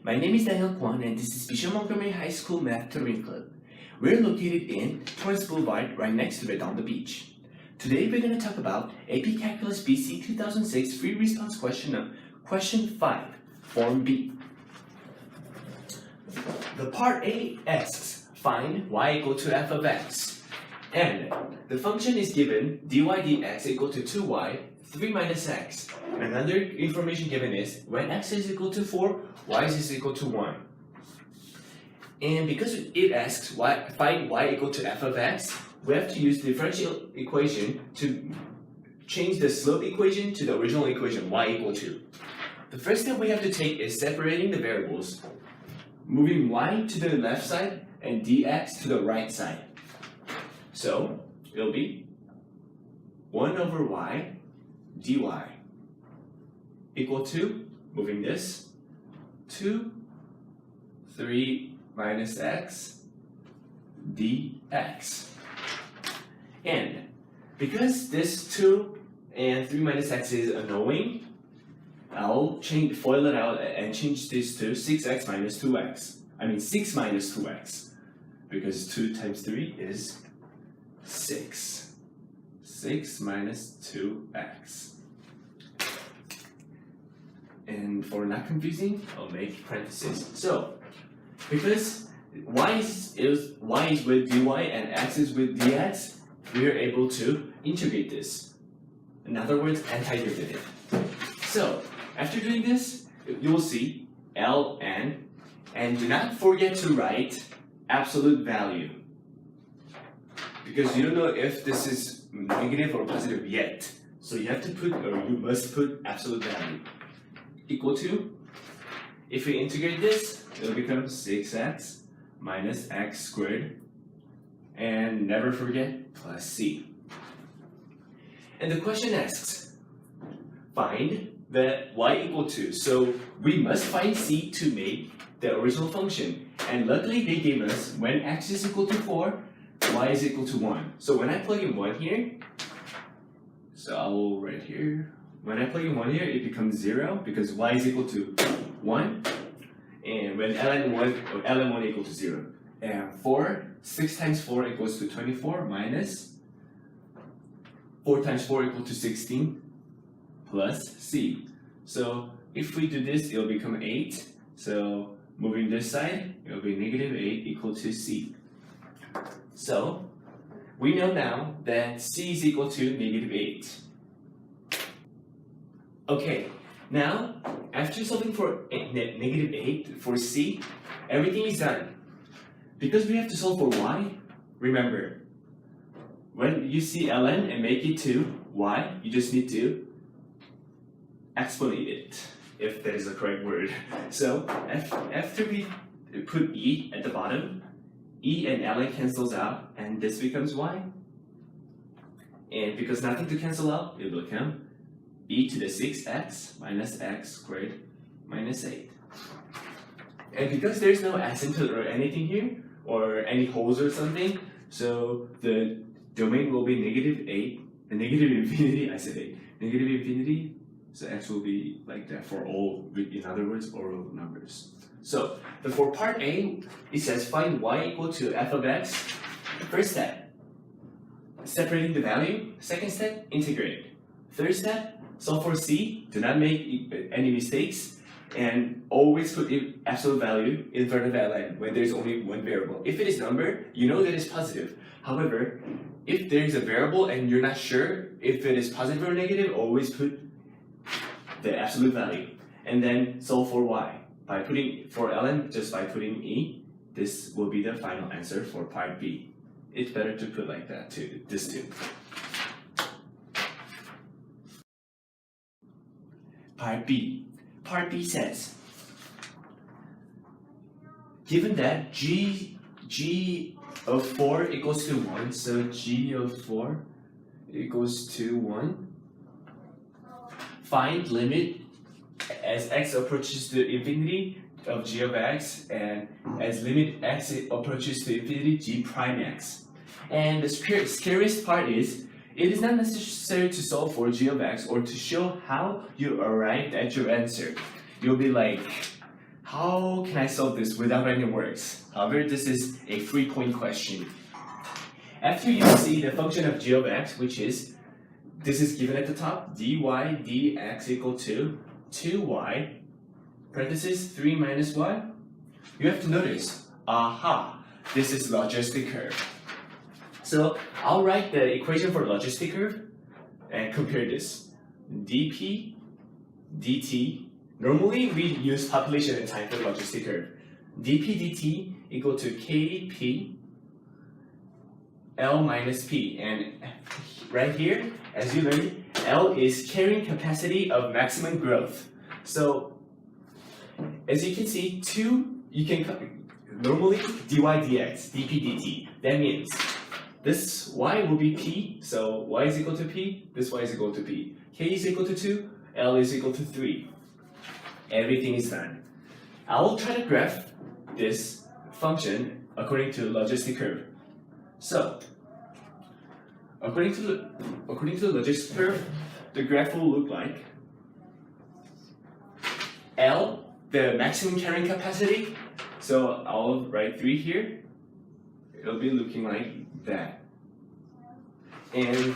My name is Daniel Kwan and this is Bishop Montgomery High School Math Tutoring Club. We're located in Torrance Boulevard right next to it on the beach. Today we're going to talk about AP Calculus BC 2006 free response question 5, Form B. The part A asks, find y equal to f of x. And the function is given dy dx equal to 2y, 3 minus x. Another information given is when x is equal to 4, y is equal to 1. And because it asks find y equal to f of x, we have to use the differential equation to change the slope equation to the original equation y equal to. The first step we have to take is separating the variables, moving y to the left side and dx to the right side. So it'll be 1 over y dy equal to, moving this, 2, 3 minus x dx. And because this 2 and 3 minus x is annoying, I'll FOIL it out and change this to 6x minus 2x. I mean 6 minus 2x. Because 2 times 3 is 6. 6 minus 2x. And for not confusing, I'll make parentheses. So, because y is with dy and x is with dx, we are able to integrate this. In other words, antiderivative. So, after doing this, you will see ln, and do not forget to write absolute value. Because you don't know if this is negative or positive yet. So you have to put, or you must put absolute value. Equal to, if we integrate this, it'll become 6x minus x squared, and never forget plus c. And the question asks, find the y equal to, so we must find c to make the original function, and luckily they gave us when x is equal to 4, y is equal to 1. So when I plug in 1 here, so I will write here, when I plug in 1 here, it becomes 0 because y is equal to 1. And when ln1 equal to 0. And 6 times 4 equals to 24 minus 4 times 4 equal to 16 plus c. So if we do this, it'll become 8. So moving this side, it'll be negative 8 equal to c. So we know now that c is equal to negative 8. Okay, now after solving for negative 8 for c, everything is done. Because we have to solve for y, remember, when you see ln and make it to y, you just need to exponent it, if that is the correct word. So after we put e at the bottom, e and ln cancels out, and this becomes y. And because nothing to cancel out, it will become e to the 6x minus x squared minus 8. And because there's no asymptote or anything here, or any holes or something, so the domain will be negative 8, and negative infinity, I said 8, negative infinity, so x will be like that for all, in other words, oral numbers. So, for part A, it says find y equal to f of x. First step, separating the value. Second step, integrate. Third step, solve for c. Do not make any mistakes, and always put the absolute value in front of ln when there's only one variable. If it is number, you know that it's positive. However, if there is a variable and you're not sure if it is positive or negative, always put the absolute value. And then solve for y. By putting, for ln, just by putting e, this will be the final answer for part B. It's better to put like that too, this too. Part B. Part B says, given that g of 4 equals to 1, so g of 4 equals to 1, find limit as x approaches to infinity of g of x, and as limit x approaches to infinity, g prime x. And the scariest part is, it is not necessary to solve for g of x or to show how you arrived at your answer. You'll be like, how can I solve this without any works? However, this is a 3-point question. After you see the function of g of x, which is, this is given at the top, dy dx equal to 2y, parentheses 3 minus y, you have to notice, aha, this is logistic curve. So I'll write the equation for logistic curve and compare this. dp dt, normally we use population and time for logistic curve. dp dt equal to kp L minus P, and right here, as you learned, L is carrying capacity of maximum growth. So, as you can see, you can normally dy dx, dp dt. That means this y will be P, so y is equal to P, this y is equal to P. K is equal to 2, L is equal to 3. Everything is done. I will try to graph this function according to logistic curve. So, according to the logistic curve, the graph will look like L, the maximum carrying capacity. So I'll write 3 here. It'll be looking like that. And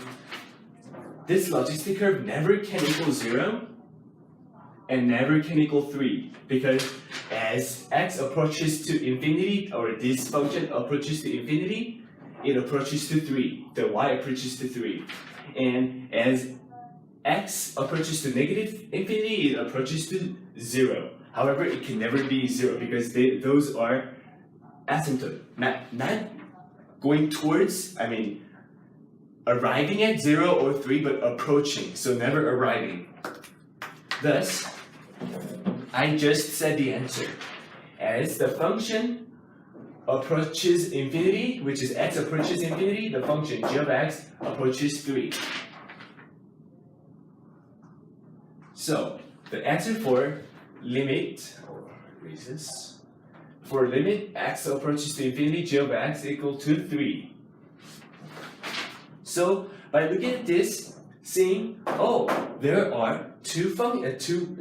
this logistic curve never can equal 0 and never can equal 3, because as x approaches to infinity, or this function approaches to infinity, it approaches to 3. The y approaches to 3. And as x approaches to negative infinity, it approaches to 0. However, it can never be 0 because those are asymptote. Not going towards, arriving at 0 or 3, but approaching, so never arriving. Thus, I just said the answer. As the function approaches infinity, which is x approaches infinity, the function g of x approaches 3. So, the answer for limit x approaches to infinity, g of x equal to 3. So, by looking at this, seeing, oh, there are two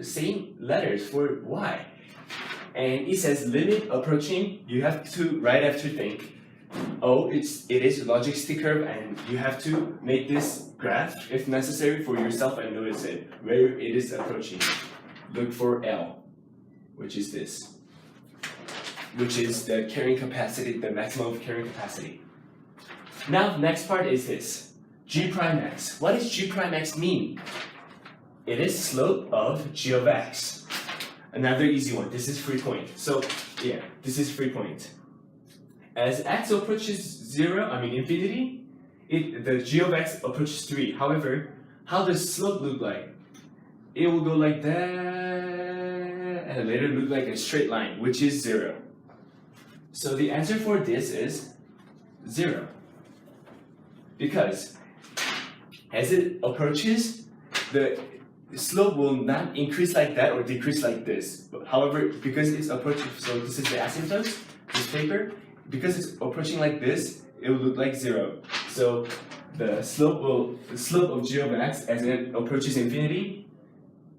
same letters for y. And it says limit approaching, you have to right after think, oh, it is logistic curve, and you have to make this graph if necessary for yourself and notice it, where it is approaching. Look for L, which is this, which is the carrying capacity, the maximum of carrying capacity. Now, the next part is this, g prime x. What does g prime x mean? It is slope of g of x. Another easy one. This is 3-point. So yeah, this is 3-point. As x approaches 0, infinity, the g of x approaches 3. However, how does slope look like? It will go like that, and later look like a straight line, which is 0. So the answer for this is 0. Because as it approaches, the slope will not increase like that or decrease like this. However, because it's approaching, so this is the asymptote, this paper, because it's approaching like this, it will look like 0. So the slope of g of x as it approaches infinity,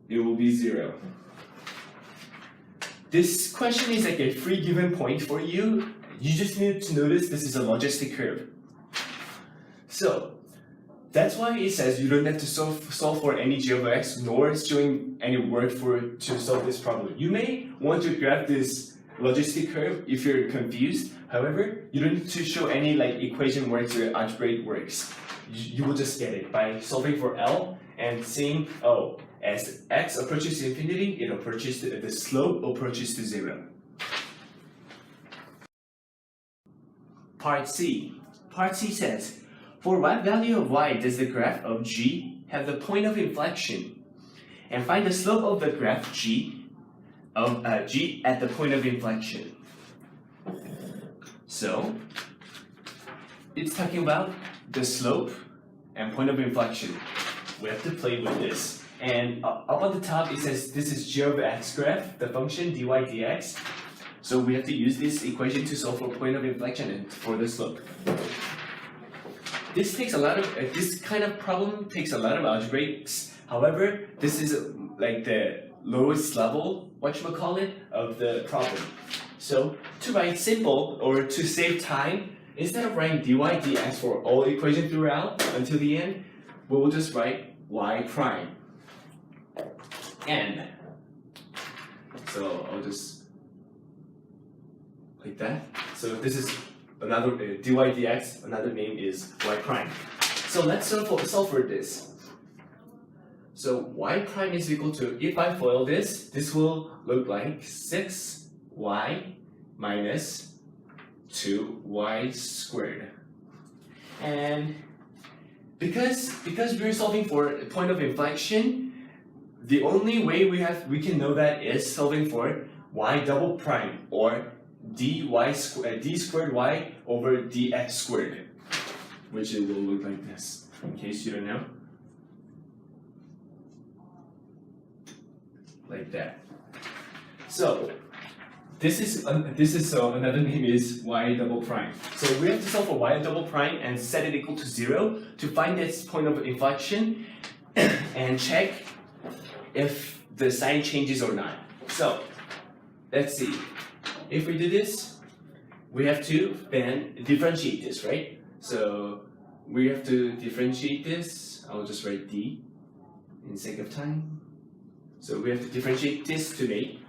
it will be 0. This question is like a free given point for you. You just need to notice this is a logistic curve. So that's why it says you don't have to solve for any g of x, nor showing any work to solve this problem. You may want to graph this logistic curve if you're confused. However, you don't need to show any equation works or algebraic works. You will just get it by solving for L and seeing, oh, as x approaches to infinity, the slope approaches to 0. Part C. Part C says, for what value of y does the graph of g have the point of inflection? And find the slope of the graph g at the point of inflection. So, it's talking about the slope and point of inflection. We have to play with this. And up on the top, it says this is g of x graph, the function dy dx. So we have to use this equation to solve for point of inflection and for the slope. This kind of problem takes a lot of algebraics. However, this is like the lowest level whatchamacallit of the problem. So to write simple or to save time, instead of writing dy dx for all equations throughout until the end, we will just write y prime. And so I'll just like that. So this is another dy dx, another name is y prime. So let's solve for this. So y prime is equal to, if I FOIL this, this will look like 6y minus 2y squared. And because we're solving for a point of inflection, the only way we can know that is solving for y double prime, or d squared y over dx squared, which it will look like this, in case you don't know. Like that. So this is another name is y double prime. So we have to solve for y double prime and set it equal to 0 to find its point of inflection and check if the sign changes or not. So let's see. If we do this, we have to then differentiate this, right? So we have to differentiate this. I'll just write d in sake of time. So we have to differentiate this to make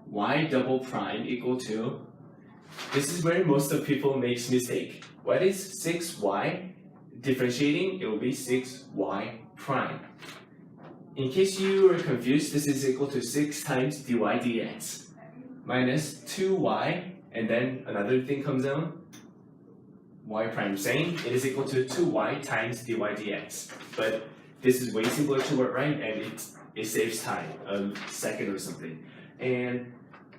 y double prime equal to, this is where most of people makes mistake. What is 6y? Differentiating, it will be 6y prime. In case you are confused, this is equal to 6 times dy dx minus 2y, and then another thing comes down, y prime same, it is equal to 2y times dy dx. But this is way simpler to write, and it saves time, a second or something. And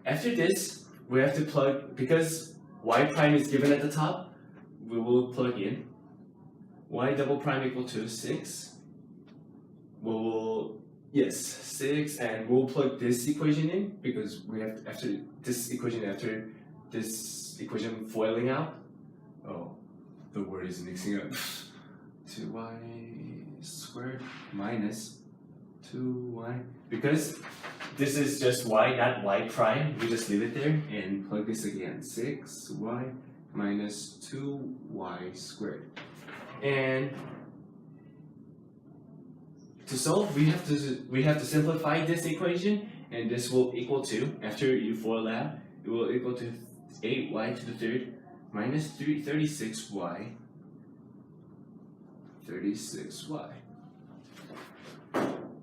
after this, we have to plug, because y prime is given at the top, we will plug in y double prime equal to 6. Yes, 6, and we'll plug this equation in, because we have to, after this equation foiling out. Oh, the word is mixing up. 2y squared minus 2y, because this is just y, not y prime, we just leave it there and plug this again. 6y minus 2y squared. And to solve, we have to simplify this equation, and this will equal to, after you FOIL out, it will equal to 8y to the third minus 36y.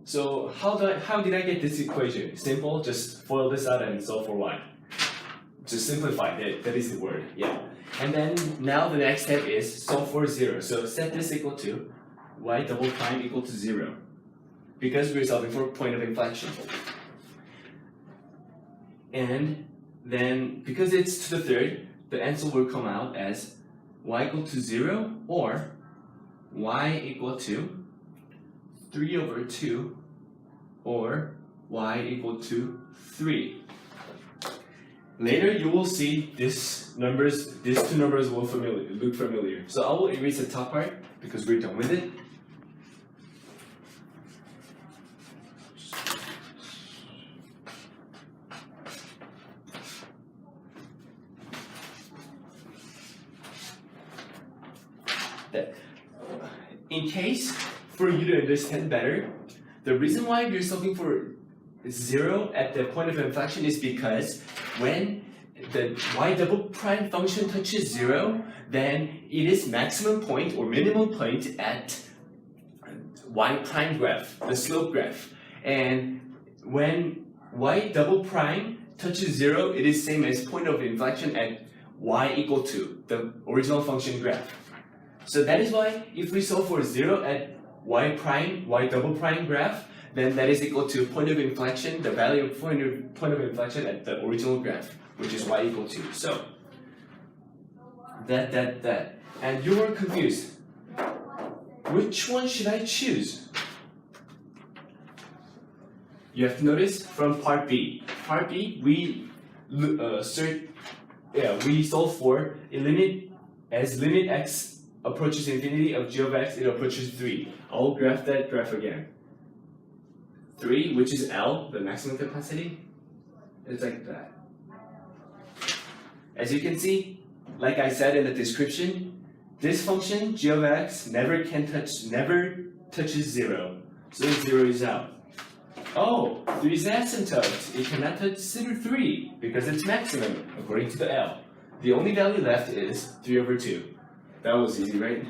So how did I get this equation? Simple, just FOIL this out and solve for y. Just simplify it, that is the word, yeah. And then now the next step is solve for 0. So set this equal to y double prime equal to 0, because we're solving for point of inflection. And then because it's to the third, the answer will come out as y equal to 0 or y equal to 3 over 2 or y equal to 3. Later you will see these two numbers will look familiar. So I will erase the top part because we're done with it. In case, for you to understand better, the reason why we're solving for 0 at the point of inflection is because when the y double prime function touches 0, then it is maximum point or minimum point at y prime graph, the slope graph. And when y double prime touches 0, it is same as point of inflection at y equal to the original function graph. So that is why if we solve for 0 at y double prime graph, then that is equal to point of inflection, the value of point of inflection at the original graph, which is y equal to. So that. And you were confused. Which one should I choose? You have to notice from part B. Part B, we solve for a limit x approaches infinity of g of x, it approaches 3. I'll graph that graph again. 3, which is L, the maximum capacity, It's like that. As you can see, like I said in the description, this function g of x never touches 0. So 0 is out. Oh, 3 is asymptote. It cannot touch 3 because it's maximum according to the L. The only value left is 3/2. That was easy, right?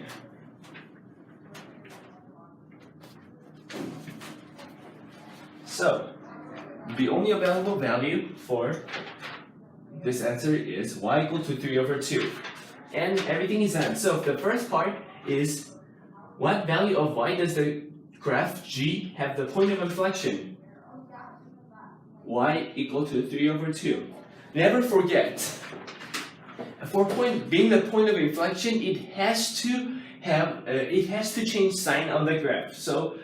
So, the only available value for this answer is y equal to 3/2. And everything is done. So, the first part is what value of y does the graph G have the point of inflection? Y equal to 3/2. Never forget, for being the point of inflection, it has to change sign on the graph. So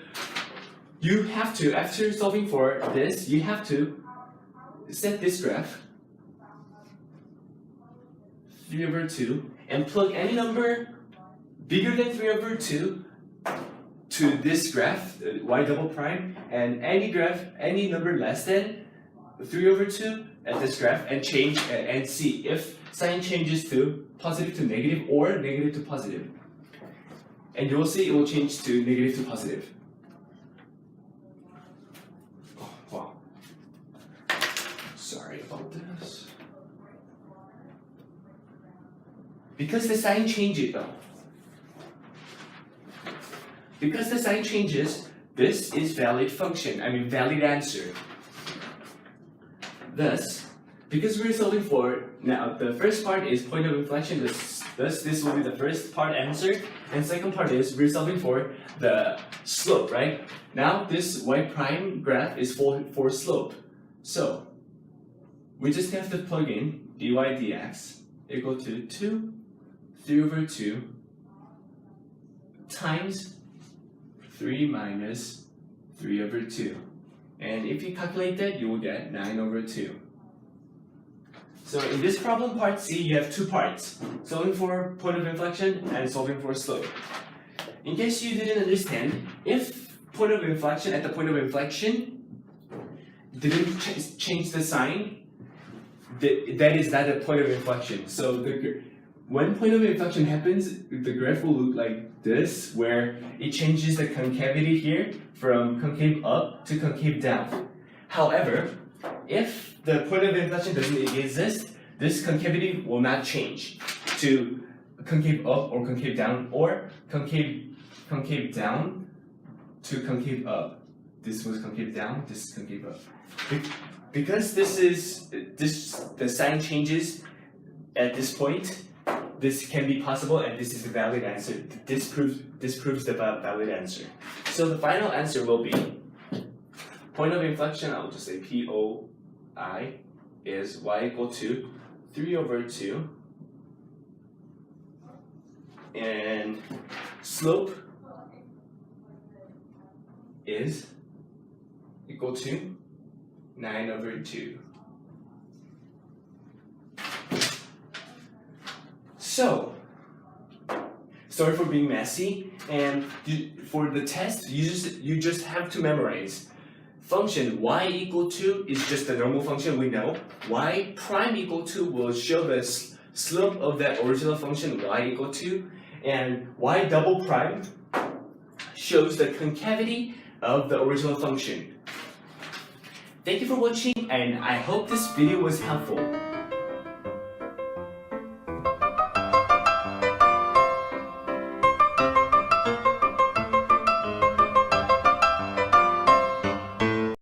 you have to, after solving for this, you have to set this graph 3/2 and plug any number bigger than 3/2 to this graph, y double prime, and any number less than 3/2 at this graph, and change and see if sign changes to positive to negative or negative to positive. And you will see it will change to negative to positive. Oh, wow. Sorry about this. Because the sign changes though. Because the sign changes, this is valid function, valid answer. Thus, because we're solving for, now the first part is point of inflection, thus this will be the first part answer, and second part is we're solving for the slope, right? Now this y prime graph is for slope. So, we just have to plug in dy dx equal to 3/2 times 3 minus 3/2. And if you calculate that, you will get 9/2. So in this problem part C, you have two parts, solving for point of inflection and solving for slope. In case you didn't understand, if point of inflection at the point of inflection didn't change the sign, that is not a point of inflection. So when point of inflection happens, the graph will look like this, where it changes the concavity here from concave up to concave down. However, if the point of inflection doesn't exist, this concavity will not change to concave up or concave down, or concave down to concave up. This was concave down, this is concave up. Because the sign changes at this point, this can be possible, and this is the valid answer. This proves the valid answer. So the final answer will be point of inflection. I'll just say POI is y equal to 3/2, and slope is equal to 9/2. So, sorry for being messy, and for the test, you just have to memorize. Function y equal to is just a normal function we know. Y prime equal to will show the slope of that original function y equal to, and y double prime shows the concavity of the original function. Thank you for watching, and I hope this video was helpful.